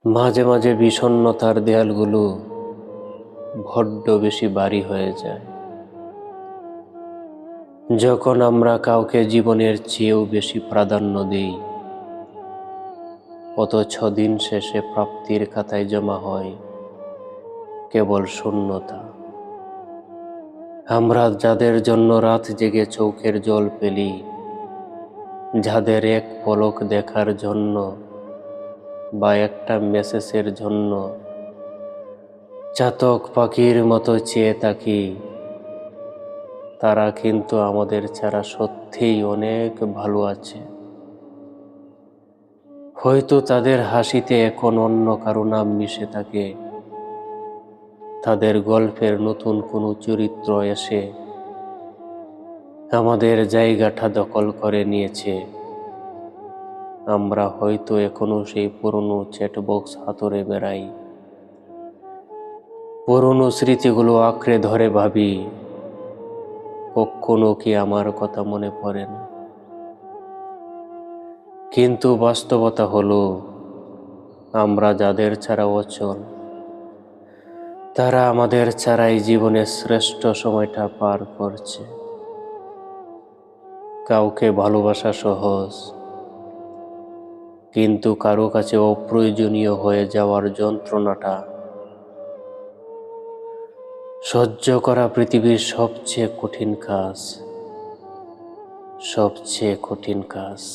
মাঝে মাঝে বিষণ্ণতার দেয়ালগুলো বড্ড বেশি ভারী হয়ে যায়, যখন আমরা কাউকে জীবনের চেয়েও বেশি প্রাধান্য দিই, অথচ দিন শেষে প্রাপ্তির খাতায় জমা হয় কেবল শূন্যতা। আমরা যাদের জন্য রাত জেগে চোখের জল ফেলি, যাদের এক পলক দেখার জন্য বা একটা মেসেজের জন্য চাতক পাখির মতো চেয়ে থাকি, তারা কিন্তু আমাদের ছাড়া সত্যিই অনেক ভালো আছে। হয়তো তাদের হাসিতে এখন অন্য কারো নাম মিশে থাকে, তাদের গল্পের নতুন কোনো চরিত্র এসে আমাদের জায়গাটা দখল করে নিয়েছে। আমরা হয়তো এখনো সেই পুরনো চ্যাট বক্স হাতড়ে বেড়াই, পুরনো স্মৃতিগুলো আঁকড়ে ধরে ভাবি, কখনো কি আমার কথা মনে পড়ে না। কিন্তু বাস্তবতা হলো, আমরা যাদের ছাড়া অচল, তারা আমাদের ছাড়াই জীবনের শ্রেষ্ঠ সময়টা পার করছে। কাউকে ভালোবাসা সহজ, কিন্তু কারো কাছে অপ্রয়োজনীয় হয়ে যাওয়ার যন্ত্রণাটা সহ্য করা পৃথিবীর সবচেয়ে কঠিন কাজ।